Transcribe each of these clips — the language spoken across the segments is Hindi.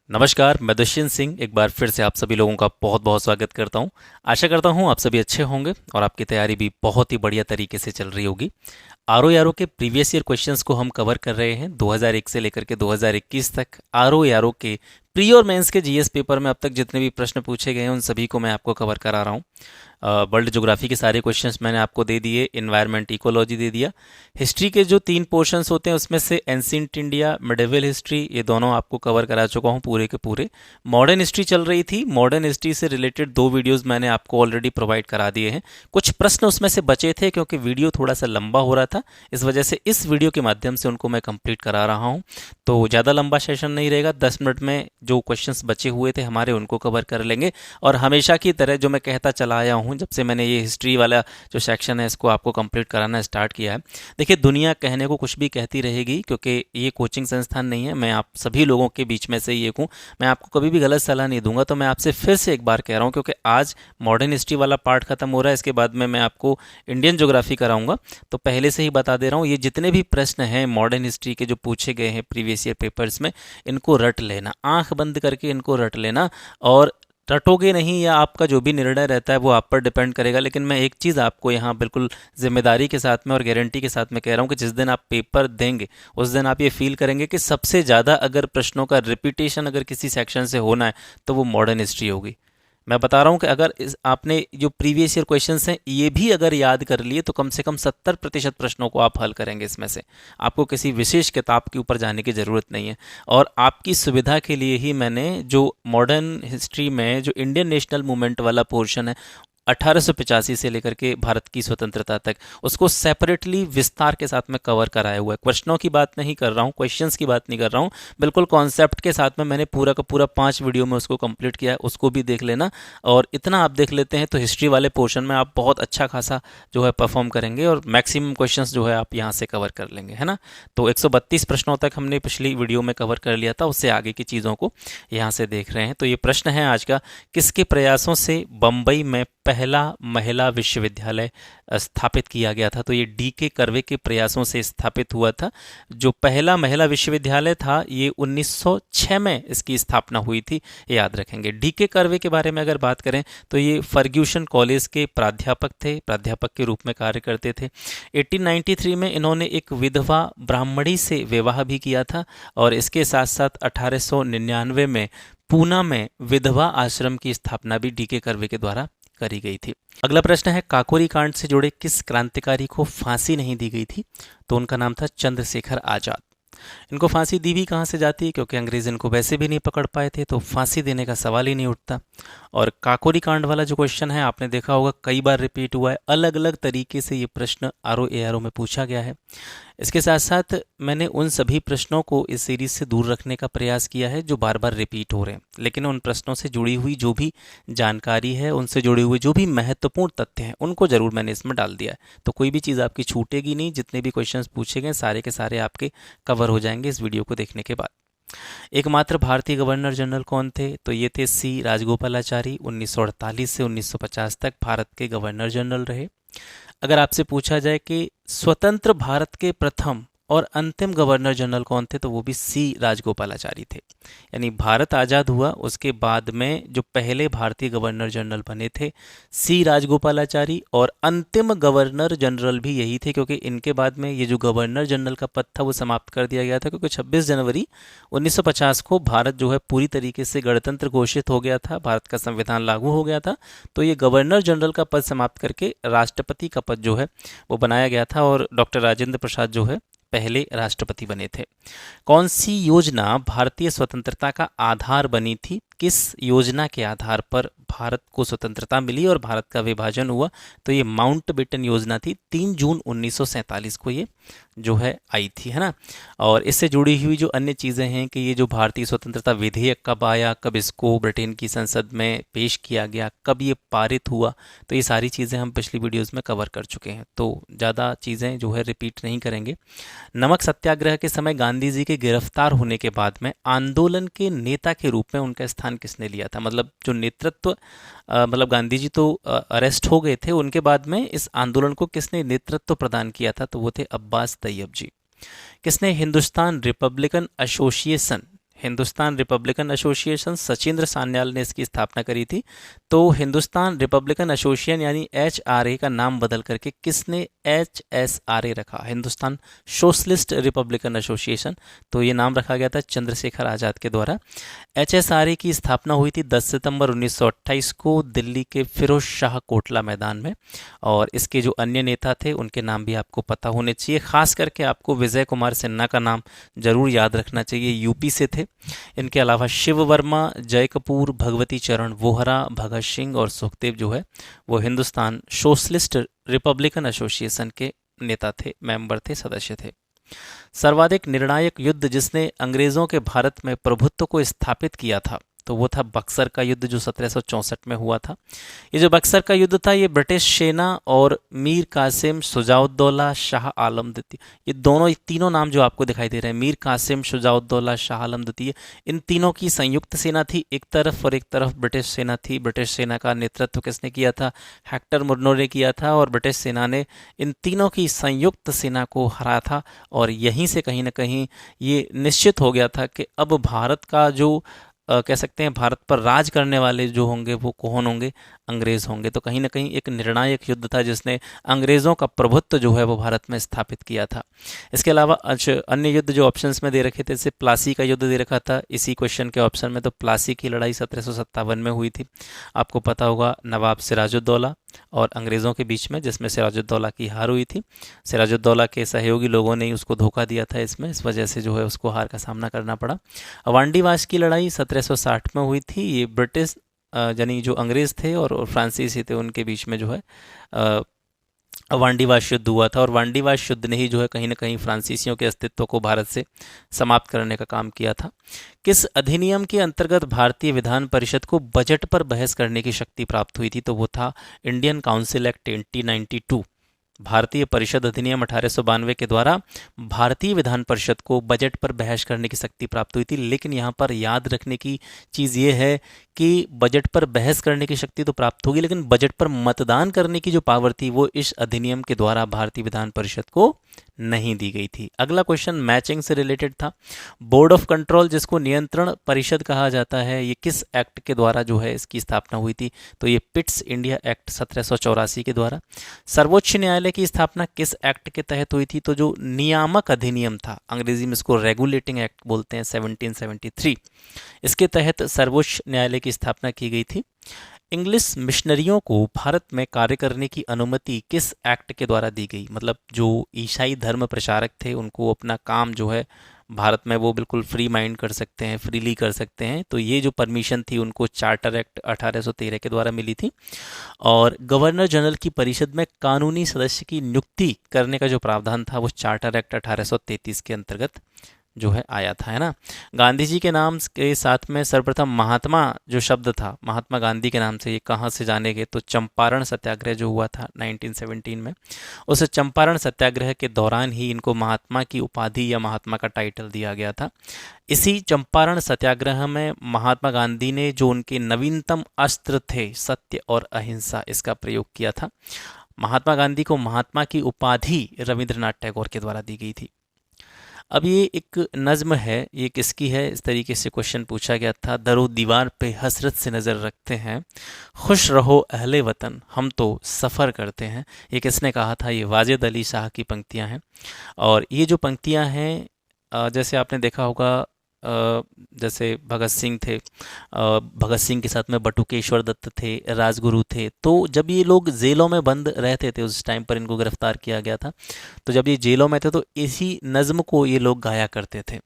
नमस्कार, मैं दुष्यंत सिंह एक बार फिर से आप सभी लोगों का बहुत बहुत स्वागत करता हूं। आशा करता हूं आप सभी अच्छे होंगे और आपकी तैयारी भी बहुत ही बढ़िया तरीके से चल रही होगी। आर ओ यारो के प्रीवियस ईयर क्वेश्चंस को हम कवर कर रहे हैं 2001 से लेकर के 2021 तक। आर ओ यारो के प्री और मेंस के जीएस पेपर में अब तक जितने भी प्रश्न पूछे गए हैं उन सभी को मैं आपको कवर करा रहा हूँ। वर्ल्ड ज्योग्राफी के सारे क्वेश्चंस मैंने आपको दे दिए, इन्वायरमेंट इकोलॉजी दे दिया। हिस्ट्री के जो 3 पोर्शंस होते हैं उसमें से एंशिएंट इंडिया, मिडिवल हिस्ट्री, ये दोनों आपको कवर करा चुका हूँ पूरे के पूरे। मॉडर्न हिस्ट्री चल रही थी, मॉडर्न हिस्ट्री से रिलेटेड 2 वीडियोस मैंने आपको ऑलरेडी प्रोवाइड करा दिए हैं। कुछ प्रश्न उसमें से बचे थे क्योंकि वीडियो थोड़ा सा लंबा हो रहा था, इस वजह से इस वीडियो के माध्यम से उनको मैं कंप्लीट करा रहा हूँ। तो ज़्यादा लंबा सेशन नहीं रहेगा, 10 मिनट में जो क्वेश्चंस बचे हुए थे हमारे उनको कवर कर लेंगे। और हमेशा की तरह जो मैं कहता चला आया हूँ जब से मैंने ये हिस्ट्री वाला जो सेक्शन है इसको आपको कंप्लीट कराना स्टार्ट किया है। देखिए, दुनिया कहने को कुछ भी कहती रहेगी क्योंकि ये कोचिंग संस्थान नहीं है, मैं आप सभी लोगों के बीच में से ही एक हूँ। मैं आपको कभी भी गलत सलाह नहीं दूंगा, तो मैं आपसे फिर से एक बार कह रहा हूँ क्योंकि आज मॉडर्न हिस्ट्री वाला पार्ट खत्म हो रहा है, इसके बाद में मैं आपको इंडियन ज्योग्राफी कराऊंगा। तो पहले से ही बता दे रहा हूँ, ये जितने भी प्रश्न हैं मॉडर्न हिस्ट्री के जो पूछे गए हैं प्रीवियस ईयर पेपर्स में, इनको रट लेना, आंख बंद करके इनको रट लेना। और रटोगे नहीं या आपका जो भी निर्णय रहता है वो आप पर डिपेंड करेगा, लेकिन मैं एक चीज़ आपको यहाँ बिल्कुल जिम्मेदारी के साथ में और गारंटी के साथ में कह रहा हूँ कि जिस दिन आप पेपर देंगे उस दिन आप ये फील करेंगे कि सबसे ज़्यादा अगर प्रश्नों का रिपीटेशन अगर किसी सेक्शन से होना है तो वो मॉडर्न हिस्ट्री होगी। मैं बता रहा हूँ कि अगर आपने जो प्रीवियस ईयर क्वेश्चंस हैं ये भी अगर याद कर लिए तो कम से कम 70% प्रश्नों को आप हल करेंगे इसमें से। आपको किसी विशेष किताब के ऊपर जाने की ज़रूरत नहीं है। और आपकी सुविधा के लिए ही मैंने जो मॉडर्न हिस्ट्री में जो इंडियन नेशनल मूवमेंट वाला पोर्शन है 1885 से लेकर के भारत की स्वतंत्रता तक, उसको सेपरेटली विस्तार के साथ में कवर कराया हुआ है। क्वेश्चनों की बात नहीं कर रहा हूँ, क्वेश्चंस की बात नहीं कर रहा हूँ, बिल्कुल कॉन्सेप्ट के साथ में मैंने पूरा का पूरा 5 वीडियो में उसको कंप्लीट किया है, उसको भी देख लेना। और इतना आप देख लेते हैं तो हिस्ट्री वाले पोर्शन में आप बहुत अच्छा खासा जो है परफॉर्म करेंगे और मैक्सिमम क्वेश्चंस जो है आप यहाँ से कवर कर लेंगे, है ना। तो 132 प्रश्नों तक हमने पिछली वीडियो में कवर कर लिया था, उससे आगे की चीज़ों को यहाँ से देख रहे हैं। तो ये प्रश्न है आज का, किसके प्रयासों से बम्बई में पहला महिला विश्वविद्यालय स्थापित किया गया था? तो ये डीके कर्वे के प्रयासों से स्थापित हुआ था। जो पहला महिला विश्वविद्यालय था ये 1906 में इसकी स्थापना हुई थी, याद रखेंगे। डीके कर्वे के बारे में अगर बात करें तो ये फर्ग्यूसन कॉलेज के प्राध्यापक थे, प्राध्यापक के रूप में कार्य करते थे। 1893 में इन्होंने एक विधवा ब्राह्मणी से विवाह भी किया था और इसके साथ साथ 1899 में पूना में विधवा आश्रम की स्थापना भी डीके कर्वे के द्वारा करी गई थी। अगला प्रश्न है, काकोरी कांड से जुड़े किस क्रांतिकारी को फांसी नहीं दी गई थी? तो उनका नाम था चंद्रशेखर आजाद। इनको फांसी दी भी कहाँ से जाती है, क्योंकि अंग्रेज इनको वैसे भी नहीं पकड़ पाए थे, तो फांसी देने का सवाल ही नहीं उठता। और काकोरी कांड वाला जो क्वेश्चन है आपने देखा होगा कई बार रिपीट हुआ है, अलग अलग तरीके से ये प्रश्न आरओ एआरओ में पूछा गया है। इसके साथ साथ मैंने उन सभी प्रश्नों को इस सीरीज से दूर रखने का प्रयास किया है जो बार बार रिपीट हो रहे हैं, लेकिन उन प्रश्नों से जुड़ी हुई जो भी जानकारी है, उनसे जुड़े हुए जो भी महत्वपूर्ण तथ्य हैं उनको जरूर मैंने इसमें डाल दिया है। तो कोई भी चीज़ आपकी छूटेगी नहीं, जितने भी क्वेश्चंस पूछे गए सारे के सारे आपके कवर हो जाएंगे इस वीडियो को देखने के बाद। एकमात्र भारतीय गवर्नर जनरल कौन थे? तो ये थे सी राजगोपालाचारी। 1948 से 1950 तक भारत के गवर्नर जनरल रहे। अगर आपसे पूछा जाए कि स्वतंत्र भारत के प्रथम और अंतिम गवर्नर जनरल कौन थे, तो वो भी सी राजगोपालाचारी थे। यानी भारत आज़ाद हुआ उसके बाद में जो पहले भारतीय गवर्नर जनरल बने थे सी राजगोपालाचारी, और अंतिम गवर्नर जनरल भी यही थे, क्योंकि इनके बाद में ये जो गवर्नर जनरल का पद था वो समाप्त कर दिया गया था, क्योंकि 26 जनवरी 1950 को भारत जो है पूरी तरीके से गणतंत्र घोषित हो गया था, भारत का संविधान लागू हो गया था। तो ये गवर्नर जनरल का पद समाप्त करके राष्ट्रपति का पद जो है वो बनाया गया था, और डॉक्टर राजेंद्र प्रसाद जो है पहले राष्ट्रपति बने थे। कौन सी योजना भारतीय स्वतंत्रता का आधार बनी थी? किस योजना के आधार पर भारत को स्वतंत्रता मिली और भारत का विभाजन हुआ? तो ये माउंटबेटन योजना थी। 3 जून 1947 को ये जो है आई थी, है ना। और इससे जुड़ी हुई जो अन्य चीज़ें हैं कि ये जो भारतीय स्वतंत्रता विधेयक कब आया, कब इसको ब्रिटेन की संसद में पेश किया गया, कब ये पारित हुआ, तो ये सारी चीज़ें हम पिछली वीडियोस में कवर कर चुके हैं, तो ज़्यादा चीज़ें जो है रिपीट नहीं करेंगे। नमक सत्याग्रह के समय गांधी जी के गिरफ्तार होने के बाद में आंदोलन के नेता के रूप में उनका स्थान किसने लिया था? मतलब जो नेतृत्व मतलब गांधी जी तो अरेस्ट हो गए थे, उनके बाद में इस आंदोलन को किसने नेतृत्व प्रदान किया था? तो वो थे अब्बास तैयब जी। किसने Hindustan Republican association Hindustan Republican association, Sachindra Sanyal ने इसकी स्थापना करी थी। तो हिंदुस्तान रिपब्लिकन एसोसिएशन यानी HRA का नाम बदल करके किसने HSRA रखा? Hindustan socialist Republican association. तो ये नाम रखा गया था चंद्रशेखर आज़ाद के द्वारा। HSRA की स्थापना हुई थी 10 सितंबर 1928 को दिल्ली के फिरोज शाह कोटला मैदान में। और इसके जो अन्य नेता थे उनके नाम भी आपको पता होने चाहिए। खास करके आपको विजय कुमार सिन्हा का नाम जरूर याद रखना चाहिए, यूपी से थे। इनके अलावा शिव वर्मा, जय कपूर, भगवती चरण वोहरा, भगत सिंह और सुखदेव जो है वो हिंदुस्तान सोशलिस्ट रिपब्लिकन एसोसिएशन के नेता थे, मेंबर थे, सदस्य थे। सर्वाधिक निर्णायक युद्ध जिसने अंग्रेजों के भारत में प्रभुत्व को स्थापित किया था तो वो था बक्सर का युद्ध जो 1764 में हुआ था। ये जो बक्सर का युद्ध था ये ब्रिटिश सेना और मीर कासिम, शुजाउद्दौला, शाह आलम द्वितीय, ये दोनों, ये तीनों नाम जो आपको दिखाई दे रहे हैं, मीर कासिम, शुजाउद्दौला, शाह आलम द्वितीय, इन तीनों की संयुक्त सेना थी एक तरफ और एक तरफ ब्रिटिश सेना थी। ब्रिटिश सेना का नेतृत्व किसने किया था? हेक्टर मुर्नो ने किया था। और ब्रिटिश सेना ने इन तीनों की संयुक्त सेना को हराया था। और यहीं से कहीं ना कहीं ये निश्चित हो गया था कि अब भारत का जो कह सकते हैं भारत पर राज करने वाले जो होंगे वो कौन होंगे? अंग्रेज होंगे। तो कहीं ना कहीं एक निर्णायक युद्ध था जिसने अंग्रेज़ों का प्रभुत्व जो है वो भारत में स्थापित किया था। इसके अलावा अन्य युद्ध जो ऑप्शंस में दे रखे थे, जैसे प्लासी का युद्ध दे रखा था इसी क्वेश्चन के ऑप्शन में। तो प्लासी की लड़ाई 1757 में हुई थी। आपको पता होगा नवाब सिराजुद्दौला और अंग्रेज़ों के बीच में, जिसमें सिराजुद्दौला की हार हुई थी। सिराजुद्दौला के सहयोगी लोगों ने ही उसको धोखा दिया था इसमें, इस वजह से जो है उसको हार का सामना करना पड़ा। वांडीवाश की लड़ाई 1760 में हुई थी। ये ब्रिटिश यानी जो अंग्रेज़ थे और फ्रांसीसी थे उनके बीच में जो है वांडीवाश युद्ध हुआ था। और वांडीवाश युद्ध ने ही जो है कहीं ना कहीं फ्रांसीसियों के अस्तित्व को भारत से समाप्त करने का काम किया था। किस अधिनियम के अंतर्गत भारतीय विधान परिषद को बजट पर बहस करने की शक्ति प्राप्त हुई थी? तो वो था इंडियन काउंसिल एक्ट 1892। भारतीय परिषद अधिनियम 1892 के द्वारा भारतीय विधान परिषद को बजट पर बहस करने की शक्ति प्राप्त हुई थी। लेकिन यहाँ पर याद रखने की चीज़ ये है कि बजट पर बहस करने की शक्ति तो प्राप्त होगी, लेकिन बजट पर मतदान करने की जो पावर थी वो इस अधिनियम के द्वारा भारतीय विधान परिषद को नहीं दी गई थी। अगला क्वेश्चन मैचिंग से रिलेटेड था। बोर्ड ऑफ कंट्रोल जिसको नियंत्रण परिषद कहा जाता है, ये किस एक्ट के द्वारा जो है इसकी स्थापना हुई थी? तो ये पिट्स इंडिया एक्ट 1784 के द्वारा। सर्वोच्च न्यायालय की स्थापना किस एक्ट के तहत हुई थी? तो जो नियामक अधिनियम था, अंग्रेजी में इसको रेगुलेटिंग एक्ट बोलते हैं, 1773, इसके तहत सर्वोच्च न्यायालय की स्थापना की गई थी। इंग्लिश मिशनरियों को भारत में कार्य करने की अनुमति किस एक्ट के द्वारा दी गई? मतलब जो ईसाई धर्म प्रचारक थे उनको अपना काम जो है भारत में वो बिल्कुल फ्री माइंड कर सकते हैं, फ्रीली कर सकते हैं। तो ये जो परमिशन थी उनको चार्टर एक्ट 1813 के द्वारा मिली थी। और गवर्नर जनरल की परिषद में कानूनी सदस्य की नियुक्ति करने का जो प्रावधान था वो चार्टर एक्ट 1833 के अंतर्गत जो है आया था, है ना। गांधी जी के नाम के साथ में सर्वप्रथम महात्मा जो शब्द था, महात्मा गांधी के नाम से ये कहाँ से जाने गए? तो चंपारण सत्याग्रह जो हुआ था 1917 में, उस चंपारण सत्याग्रह के दौरान ही इनको महात्मा की उपाधि या महात्मा का टाइटल दिया गया था। इसी चंपारण सत्याग्रह में महात्मा गांधी ने जो उनके नवीनतम अस्त्र थे सत्य और अहिंसा, इसका प्रयोग किया था। महात्मा गांधी को महात्मा की उपाधि रविंद्रनाथ टैगोर के द्वारा दी गई थी। अब ये एक नज़्म है, ये किसकी है? इस तरीके से क्वेश्चन पूछा गया था। दरो दीवार पे हसरत से नज़र रखते हैं, खुश रहो अहले वतन, हम तो सफ़र करते हैं। ये किसने कहा था? ये वाजिद अली शाह की पंक्तियां हैं। और ये जो पंक्तियां हैं जैसे आपने देखा होगा, जैसे भगत सिंह थे, भगत सिंह के साथ में बटुकेश्वर दत्त थे, राजगुरु थे। तो जब ये लोग जेलों में बंद रहते थे, उस टाइम पर इनको गिरफ्तार किया गया था, तो जब ये जेलों में थे तो इसी नज़्म को ये लोग गाया करते थे।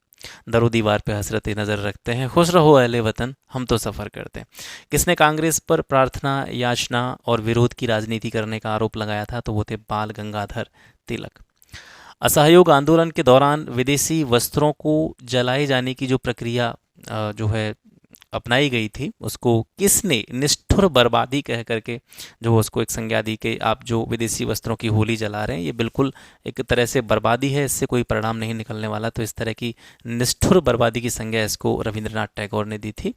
दरो दीवार पे हसरतें नज़र रखते हैं, खुश रहो अहले वतन, हम तो सफ़र करते हैं। किसने कांग्रेस पर प्रार्थना, याचना और विरोध की राजनीति करने का आरोप लगाया था? तो वो थे बाल गंगाधर तिलक। असहयोग आंदोलन के दौरान विदेशी वस्त्रों को जलाए जाने की जो प्रक्रिया जो है अपनाई गई थी, उसको किसने निष्ठुर बर्बादी कह करके जो उसको एक संज्ञा दी कि आप जो विदेशी वस्त्रों की होली जला रहे हैं ये बिल्कुल एक तरह से बर्बादी है, इससे कोई परिणाम नहीं निकलने वाला। तो इस तरह की निष्ठुर बर्बादी की संज्ञा इसको रविंद्रनाथ टैगोर ने दी थी।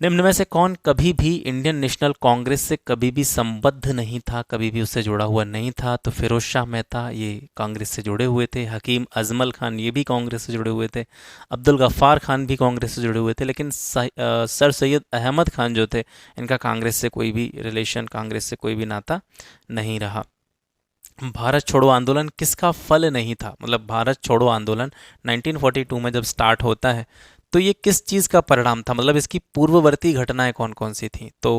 निम्न में से कौन कभी भी इंडियन नेशनल कांग्रेस से कभी भी संबद्ध नहीं था, कभी भी उससे जुड़ा हुआ नहीं था? तो फिरोज शाह मेहता ये कांग्रेस से जुड़े हुए थे, हकीम अजमल खान ये भी कांग्रेस से जुड़े हुए थे, अब्दुल गफ्फार खान भी कांग्रेस से जुड़े हुए थे, लेकिन सर सैयद अहमद खान जो थे इनका कांग्रेस से कोई भी रिलेशन, कांग्रेस से कोई भी नाता नहीं रहा। भारत छोड़ो आंदोलन किसका फल नहीं था? मतलब भारत छोड़ो आंदोलन 1942 में जब स्टार्ट होता है तो ये किस चीज़ का परिणाम था? मतलब इसकी पूर्ववर्ती घटनाएं कौन कौन सी थीं? तो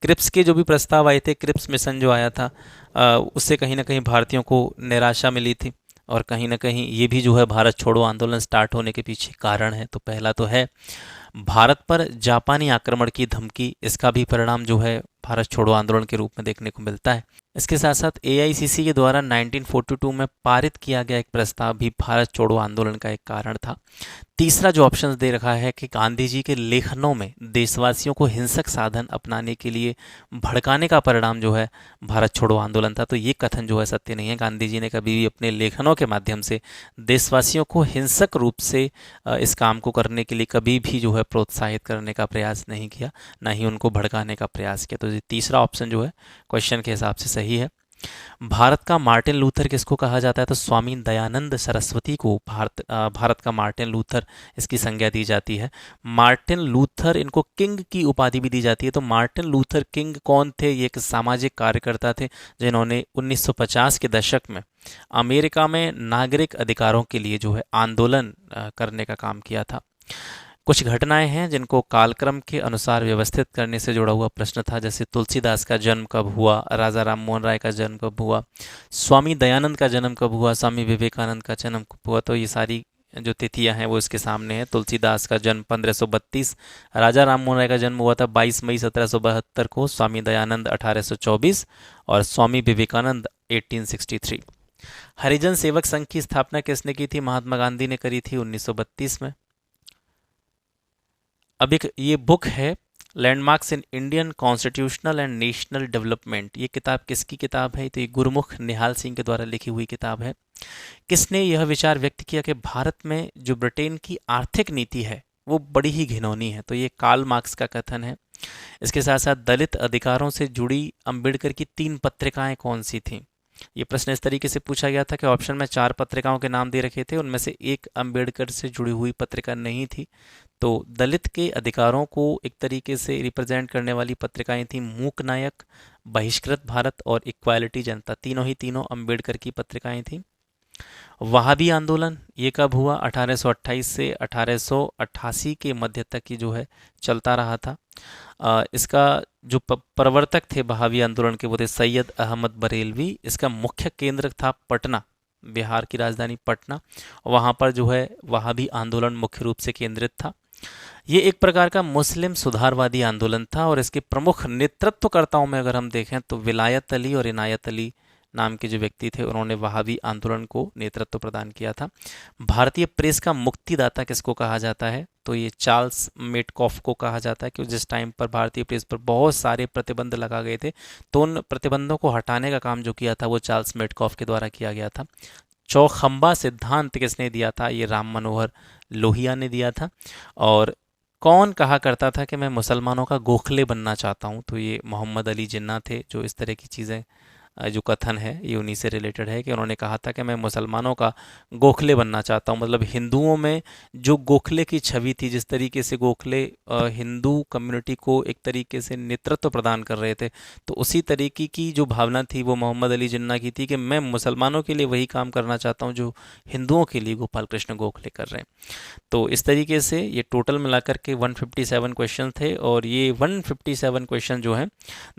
क्रिप्स के जो भी प्रस्ताव आए थे, क्रिप्स मिशन जो आया था, उससे कहीं ना कहीं भारतीयों को निराशा मिली थी, और कहीं ना कहीं ये भी जो है भारत छोड़ो आंदोलन स्टार्ट होने के पीछे कारण है। तो पहला तो है भारत पर जापानी आक्रमण की धमकी, इसका भी परिणाम जो है भारत छोड़ो आंदोलन के रूप में देखने को मिलता है। इसके साथ साथ एआईसीसी के द्वारा 1942 में पारित किया गया एक प्रस्ताव भी भारत छोड़ो आंदोलन का एक कारण था। तीसरा जो ऑप्शन दे रखा है कि गांधी जी के लेखनों में देशवासियों को हिंसक साधन अपनाने के लिए भड़काने का परिणाम जो है भारत छोड़ो आंदोलन था। तो ये कथन जो है सत्य नहीं है। गांधी जी ने कभी भी अपने लेखनों के माध्यम से देशवासियों को हिंसक रूप से इस काम को करने के लिए कभी भी जो है प्रोत्साहित करने का प्रयास नहीं किया, ना ही उनको भड़काने का प्रयास किया। तो ये तीसरा ऑप्शन जो है क्वेश्चन के हिसाब से सही है। भारत का मार्टिन लूथर किसको कहा जाता है? तो स्वामी दयानंद सरस्वती को भारत का मार्टिन लूथर इसकी संज्ञा दी जाती है। मार्टिन लूथर, इनको किंग की उपाधि भी दी जाती है। तो मार्टिन लूथर किंग कौन थे? ये एक सामाजिक कार्यकर्ता थे जिन्होंने 1950 के दशक में अमेरिका में नागरिक अधिकारों के लिए जो है आंदोलन करने का काम किया था। कुछ घटनाएं हैं जिनको कालक्रम के अनुसार व्यवस्थित करने से जुड़ा हुआ प्रश्न था, जैसे तुलसीदास का जन्म कब हुआ, राजा राम मोहन राय का जन्म कब हुआ, स्वामी दयानंद का जन्म कब हुआ, स्वामी विवेकानंद का जन्म कब हुआ। तो ये सारी जो तिथियां हैं वो इसके सामने हैं। तुलसीदास का जन्म 1532, राजा राम मोहन राय का जन्म हुआ था 22 मई 1772 को, स्वामी दयानंद 1824 और स्वामी विवेकानंद 1863। हरिजन सेवक संघ की स्थापना किसने की थी? महात्मा गांधी ने करी थी 1932 में। अब एक ये बुक है landmarks in Indian constitutional and national development, ये किताब किसकी किताब है? तो ये गुरमुख निहाल सिंह के द्वारा लिखी हुई किताब है। किसने यह विचार व्यक्त किया कि भारत में जो ब्रिटेन की आर्थिक नीति है वो बड़ी ही घिनौनी है? तो ये कार्ल मार्क्स का कथन है। इसके साथ साथ दलित अधिकारों से जुड़ी अंबेडकर की 3 पत्रिकाएं कौन सी थीं? ये प्रश्न इस तरीके से पूछा गया था कि ऑप्शन में 4 पत्रिकाओं के नाम दे रखे थे, उनमें से एक अंबेडकर से जुड़ी हुई पत्रिका नहीं थी। तो दलित के अधिकारों को एक तरीके से रिप्रेजेंट करने वाली पत्रिकाएं थी मूक नायक, बहिष्कृत भारत और इक्वालिटी जनता। तीनों ही तीनों अंबेडकर की पत्रिकाएं थीं। वहाबी आंदोलन ये कब हुआ? 1828 से 1888 के मध्य तक ये जो है चलता रहा था। इसका जो प्रवर्तक थे वहाबी आंदोलन के वो थे सैयद अहमद बरेलवी। इसका मुख्य केंद्र था पटना, बिहार की राजधानी पटना। वहाँ पर जो है वहाबी आंदोलन मुख्य रूप से केंद्रित था। ये एक प्रकार का मुस्लिम सुधारवादी आंदोलन था और इसके प्रमुख नेतृत्वकर्ताओं में अगर हम देखें तो विलायत अली और इनायत अली नाम के जो व्यक्ति थे उन्होंने वहाबी आंदोलन को नेतृत्व प्रदान किया था। भारतीय प्रेस का मुक्तिदाता किसको कहा जाता है? तो ये चार्ल्स मेटकॉफ को कहा जाता है कि जिस टाइम पर भारतीय प्रेस पर बहुत सारे प्रतिबंध लगा गए थे तो उन प्रतिबंधों को हटाने का काम जो किया था वो चार्ल्स मेटकॉफ के द्वारा किया गया था। चौखंबा सिद्धांत किसने दिया था? ये राम मनोहर लोहिया ने दिया था। और कौन कहा करता था कि मैं मुसलमानों का गोखले बनना चाहता हूँ? तो ये मोहम्मद अली जिन्ना थे जो इस तरह की चीज़ें, जो कथन है ये उन्हीं से रिलेटेड है कि उन्होंने कहा था कि मैं मुसलमानों का गोखले बनना चाहता हूँ। मतलब हिंदुओं में जो गोखले की छवि थी, जिस तरीके से गोखले हिंदू कम्युनिटी को एक तरीके से नेतृत्व प्रदान कर रहे थे, तो उसी तरीके की जो भावना थी वो मोहम्मद अली जिन्ना की थी कि मैं मुसलमानों के लिए वही काम करना चाहता हूँ जो हिंदुओं के लिए गोपाल कृष्ण गोखले कर रहे हैं। तो इस तरीके से ये टोटल मिलाकर के 157 क्वेश्चन थे और ये 157 क्वेश्चन जो हैं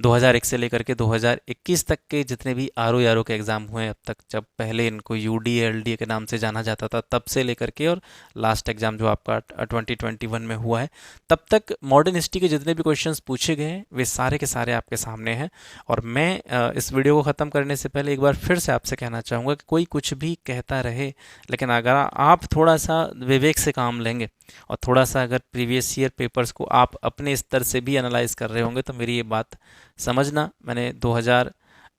2001 से लेकर के 2021 तक के जितने भी आर के एग्ज़ाम हुए अब तक, जब पहले इनको UDA के नाम से जाना जाता था तब से लेकर के और लास्ट एग्ज़ाम जो आपका 2021 में हुआ है तब तक मॉडर्न हिस्ट्री के जितने भी क्वेश्चंस पूछे गए हैं वे सारे के सारे आपके सामने हैं। और मैं इस वीडियो को ख़त्म करने से पहले एक बार फिर से आपसे कहना चाहूँगा कि कोई कुछ भी कहता रहे, लेकिन अगर आप थोड़ा सा विवेक से काम लेंगे और थोड़ा सा अगर प्रीवियस ईयर पेपर्स को आप अपने स्तर से भी एनालाइज कर रहे होंगे तो मेरी ये बात समझना। मैंने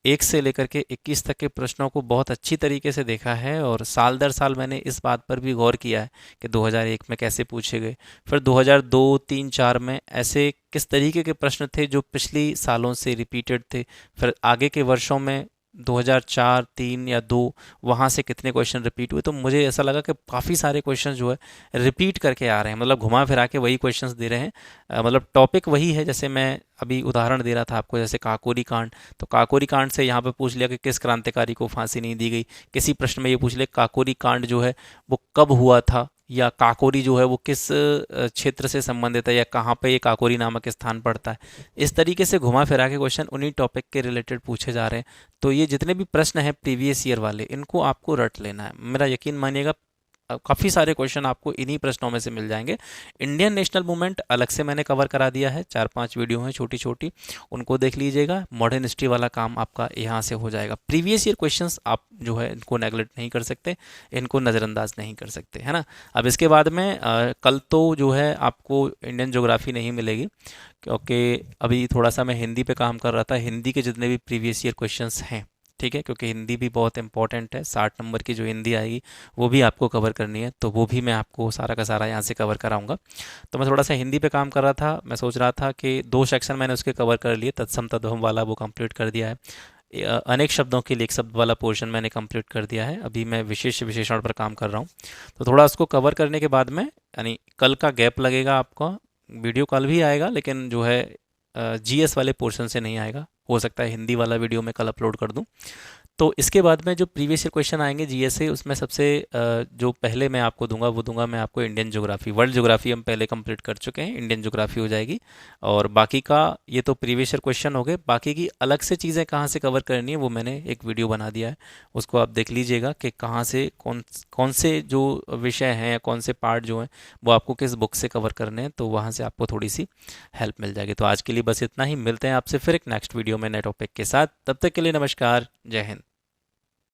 1 से लेकर के 21 तक के प्रश्नों को बहुत अच्छी तरीके से देखा है और साल दर साल मैंने इस बात पर भी गौर किया है कि 2001 में कैसे पूछे गए, फिर 2002, 3, 4 में ऐसे किस तरीके के प्रश्न थे जो पिछली सालों से रिपीटेड थे, फिर आगे के वर्षों में 2004, 3 या 2 वहाँ से कितने क्वेश्चन रिपीट हुए। तो मुझे ऐसा लगा कि काफ़ी सारे क्वेश्चन जो है रिपीट करके आ रहे हैं, मतलब घुमा फिरा के वही क्वेश्चंस दे रहे हैं। मतलब टॉपिक वही है। जैसे मैं अभी उदाहरण दे रहा था आपको, जैसे काकोरी कांड, तो काकोरी कांड से यहाँ पे पूछ लिया कि किस क्रांतिकारी को फांसी नहीं दी गई। किसी प्रश्न में ये पूछ लिया काकोरी कांड जो है वो कब हुआ था, या काकोरी जो है वो किस क्षेत्र से संबंधित है, या कहाँ पे ये काकोरी नामक स्थान पड़ता है। इस तरीके से घुमा फिरा के क्वेश्चन उन्हीं टॉपिक के रिलेटेड पूछे जा रहे हैं। तो ये जितने भी प्रश्न हैं प्रीवियस ईयर वाले, इनको आपको रट लेना है। मेरा यकीन मानिएगा काफ़ी सारे क्वेश्चन आपको इन्हीं प्रश्नों में से मिल जाएंगे। इंडियन नेशनल मूवमेंट अलग से मैंने कवर करा दिया है, 4-5 वीडियो हैं छोटी छोटी, उनको देख लीजिएगा। मॉडर्न हिस्ट्री वाला काम आपका यहाँ से हो जाएगा। प्रीवियस ईयर क्वेश्चंस आप जो है इनको नेगलेक्ट नहीं कर सकते, इनको नज़रअंदाज नहीं कर सकते, है ना। अब इसके बाद में कल तो जो है आपको इंडियन ज्योग्राफी नहीं मिलेगी, क्योंकि अभी थोड़ा सा मैं हिंदी पे काम कर रहा था। हिंदी के जितने भी प्रीवियस ईयर क्वेश्चंस हैं, ठीक है, क्योंकि हिंदी भी बहुत इंपॉर्टेंट है। 60 नंबर की जो हिंदी आएगी वो भी आपको कवर करनी है, तो वो भी मैं आपको सारा का सारा यहाँ से कवर कराऊंगा। तो मैं थोड़ा सा हिंदी पे काम कर रहा था। मैं सोच रहा था कि 2 सेक्शन मैंने उसके कवर कर लिए, तत्सम तद्भव वाला वो कंप्लीट कर दिया है। अनेक शब्दों के लिए एक शब्द वाला पोर्शन मैंने कंप्लीट कर दिया है। अभी मैं विशेष विशेषण पर काम कर रहा हूँ। तो थोड़ा उसको कवर करने के बाद में, यानी कल का गैप लगेगा आपका। वीडियो कल भी आएगा, लेकिन जो है जीएस वाले पोर्शन से नहीं आएगा। हो सकता है हिंदी वाला वीडियो मैं कल अपलोड कर दूं। तो इसके बाद में जो प्रीवियस ईयर क्वेश्चन आएंगे जीएस से, उसमें सबसे जो पहले मैं आपको दूंगा वो दूंगा मैं आपको इंडियन ज्योग्राफी। वर्ल्ड ज्योग्राफी हम पहले कंप्लीट कर चुके हैं, इंडियन ज्योग्राफी हो जाएगी। और बाकी का ये तो प्रीवियस ईयर क्वेश्चन हो गए। बाकी की अलग से चीज़ें कहाँ से कवर करनी है वो मैंने एक वीडियो बना दिया है, उसको आप देख लीजिएगा कि कहाँ से कौन कौन से जो विषय हैं या कौन से पार्ट जो हैं वो आपको किस बुक से कवर करने हैं। तो वहाँ से आपको थोड़ी सी हेल्प मिल जाएगी। तो आज के लिए बस इतना ही। मिलते हैं आपसे फिर एक नेक्स्ट वीडियो में नए टॉपिक के साथ। तब तक के लिए नमस्कार, जय हिंद।